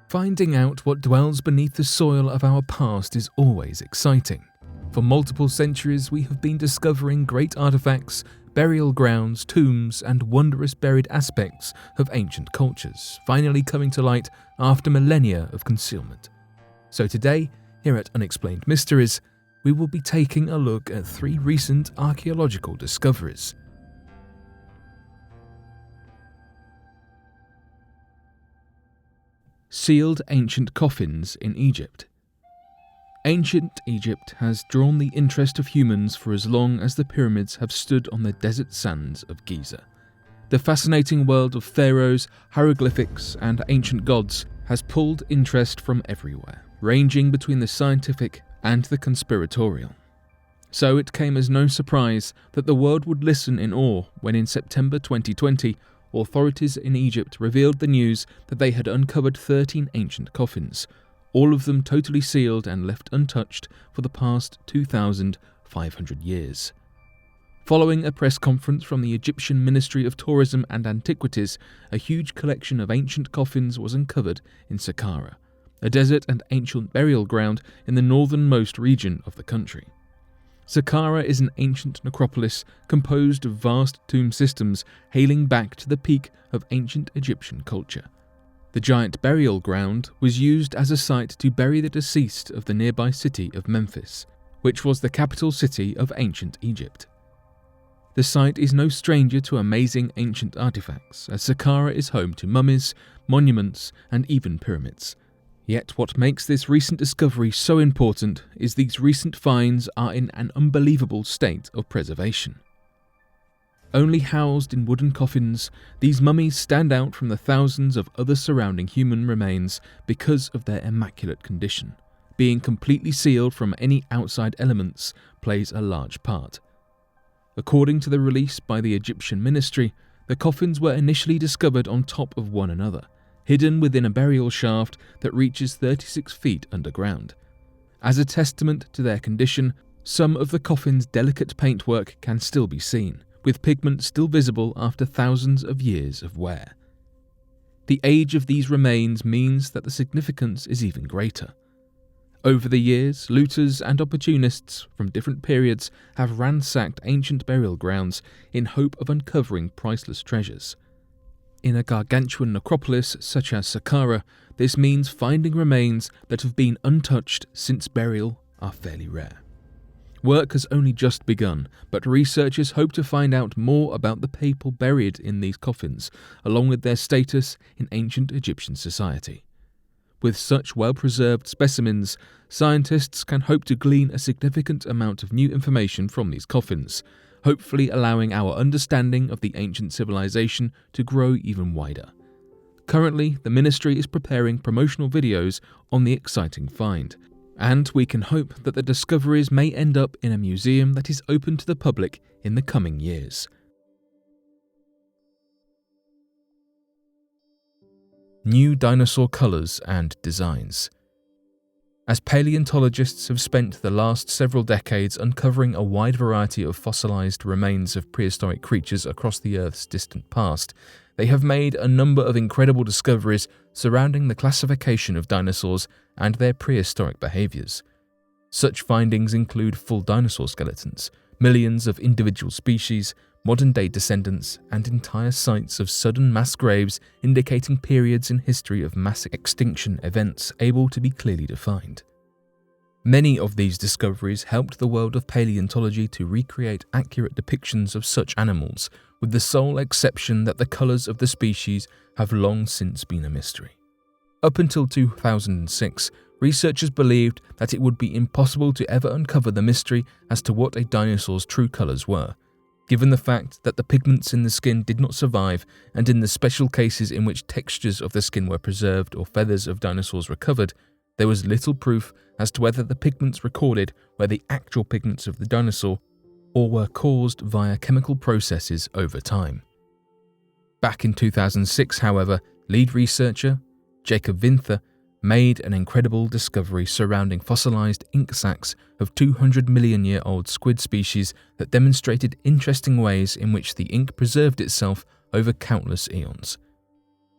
Finding out what dwells beneath the soil of our past is always exciting. For multiple centuries, we have been discovering great artifacts, burial grounds, tombs, and wondrous buried aspects of ancient cultures, finally coming to light after millennia of concealment. So today, here at Unexplained Mysteries, we will be taking a look at 3 recent archaeological discoveries. Sealed ancient coffins in Egypt. Ancient Egypt has drawn the interest of humans for as long as the pyramids have stood on the desert sands of Giza. The fascinating world of pharaohs, hieroglyphics, and ancient gods has pulled interest from everywhere, ranging between the scientific and the conspiratorial. So it came as no surprise that the world would listen in awe when in September 2020, authorities in Egypt revealed the news that they had uncovered 13 ancient coffins, all of them totally sealed and left untouched for the past 2,500 years. Following a press conference from the Egyptian Ministry of Tourism and Antiquities, a huge collection of ancient coffins was uncovered in Saqqara, a desert and ancient burial ground in the northernmost region of the country. Saqqara is an ancient necropolis composed of vast tomb systems hailing back to the peak of ancient Egyptian culture. The giant burial ground was used as a site to bury the deceased of the nearby city of Memphis, which was the capital city of ancient Egypt. The site is no stranger to amazing ancient artifacts, as Saqqara is home to mummies, monuments, and even pyramids. Yet what makes this recent discovery so important is these recent finds are in an unbelievable state of preservation. Only housed in wooden coffins, these mummies stand out from the thousands of other surrounding human remains because of their immaculate condition. Being completely sealed from any outside elements plays a large part. According to the release by the Egyptian ministry, the coffins were initially discovered on top of one another, hidden within a burial shaft that reaches 36 feet underground. As a testament to their condition, some of the coffin's delicate paintwork can still be seen, with pigment still visible after thousands of years of wear. The age of these remains means that the significance is even greater. Over the years, looters and opportunists from different periods have ransacked ancient burial grounds in hope of uncovering priceless treasures. In a gargantuan necropolis such as Saqqara, this means finding remains that have been untouched since burial are fairly rare. Work has only just begun, but researchers hope to find out more about the people buried in these coffins, along with their status in ancient Egyptian society. With such well-preserved specimens, scientists can hope to glean a significant amount of new information from these coffins, hopefully allowing our understanding of the ancient civilization to grow even wider. Currently, the ministry is preparing promotional videos on the exciting find, and we can hope that the discoveries may end up in a museum that is open to the public in the coming years. New dinosaur colours and designs. As paleontologists have spent the last several decades uncovering a wide variety of fossilised remains of prehistoric creatures across the Earth's distant past, they have made a number of incredible discoveries surrounding the classification of dinosaurs and their prehistoric behaviours. Such findings include full dinosaur skeletons, millions of individual species, modern-day descendants, and entire sites of sudden mass graves indicating periods in history of mass extinction events able to be clearly defined. Many of these discoveries helped the world of paleontology to recreate accurate depictions of such animals, with the sole exception that the colours of the species have long since been a mystery. Up until 2006, researchers believed that it would be impossible to ever uncover the mystery as to what a dinosaur's true colours were, given the fact that the pigments in the skin did not survive, and in the special cases in which textures of the skin were preserved or feathers of dinosaurs recovered, there was little proof as to whether the pigments recorded were the actual pigments of the dinosaur or were caused via chemical processes over time. Back in 2006, however, lead researcher Jacob Vinther made an incredible discovery surrounding fossilized ink sacs of 200-million-year-old squid species that demonstrated interesting ways in which the ink preserved itself over countless eons.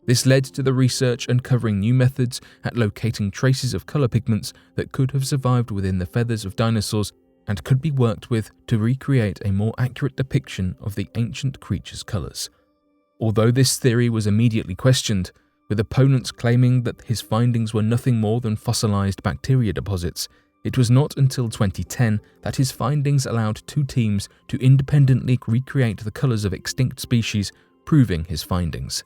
This led to the research uncovering new methods at locating traces of colour pigments that could have survived within the feathers of dinosaurs and could be worked with to recreate a more accurate depiction of the ancient creature's colours. Although this theory was immediately questioned, with opponents claiming that his findings were nothing more than fossilised bacteria deposits, it was not until 2010 that his findings allowed two teams to independently recreate the colours of extinct species, proving his findings.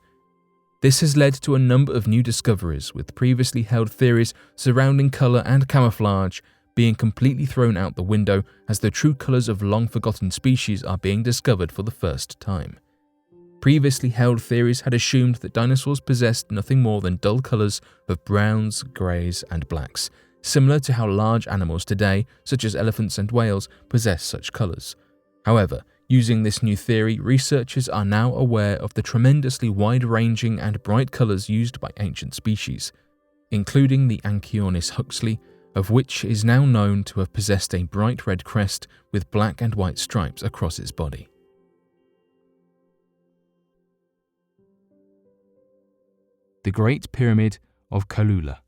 This has led to a number of new discoveries, with previously held theories surrounding colour and camouflage being completely thrown out the window as the true colours of long-forgotten species are being discovered for the first time. Previously held theories had assumed that dinosaurs possessed nothing more than dull colours of browns, greys, and blacks, similar to how large animals today, such as elephants and whales, possess such colours. However, using this new theory, researchers are now aware of the tremendously wide-ranging and bright colours used by ancient species, including the Anchiornis huxley, of which is now known to have possessed a bright red crest with black and white stripes across its body. The Great Pyramid of Kalula.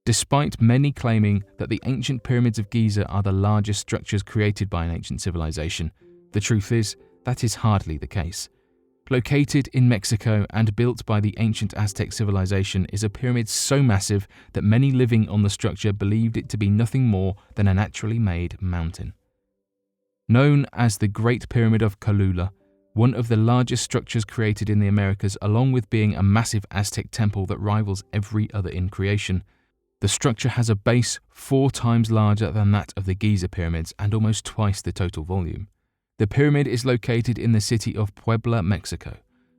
Despite many claiming that the ancient pyramids of Giza are the largest structures created by an ancient civilization, the truth is that is hardly the case. Located in Mexico and built by the ancient Aztec civilization is a pyramid so massive that many living on the structure believed it to be nothing more than a naturally made mountain. Known as the Great Pyramid of Kalula, one of the largest structures created in the Americas, along with being a massive Aztec temple that rivals every other in creation, the structure has a base 4 times larger than that of the Giza pyramids and almost twice the total volume. The pyramid is located in the city of Puebla, Mexico,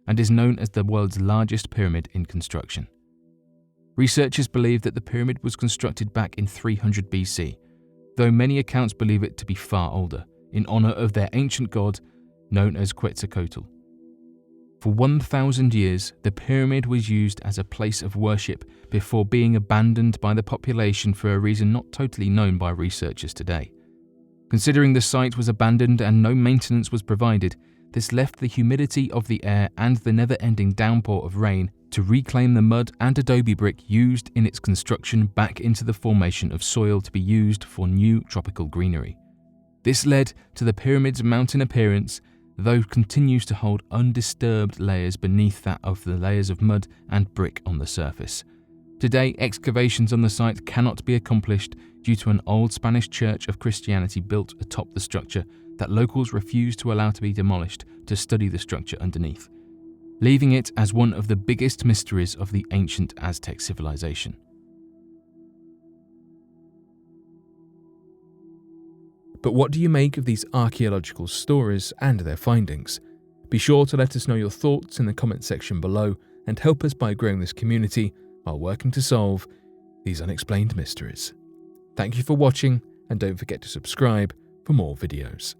and is known as the world's largest pyramid in construction. Researchers believe that the pyramid was constructed back in 300 BC, though many accounts believe it to be far older, in honor of their ancient god known as Quetzalcoatl. For 1,000 years, the pyramid was used as a place of worship before being abandoned by the population for a reason not totally known by researchers today. Considering the site was abandoned and no maintenance was provided, this left the humidity of the air and the never-ending downpour of rain to reclaim the mud and adobe brick used in its construction back into the formation of soil to be used for new tropical greenery. This led to the pyramid's mountain appearance, though continues to hold undisturbed layers beneath that of the layers of mud and brick on the surface. Today, excavations on the site cannot be accomplished due to an old Spanish church of Christianity built atop the structure that locals refuse to allow to be demolished to study the structure underneath, leaving it as one of the biggest mysteries of the ancient Aztec civilization. But what do you make of these archaeological stories and their findings? Be sure to let us know your thoughts in the comment section below and help us by growing this community while working to solve these unexplained mysteries. Thank you for watching, and don't forget to subscribe for more videos.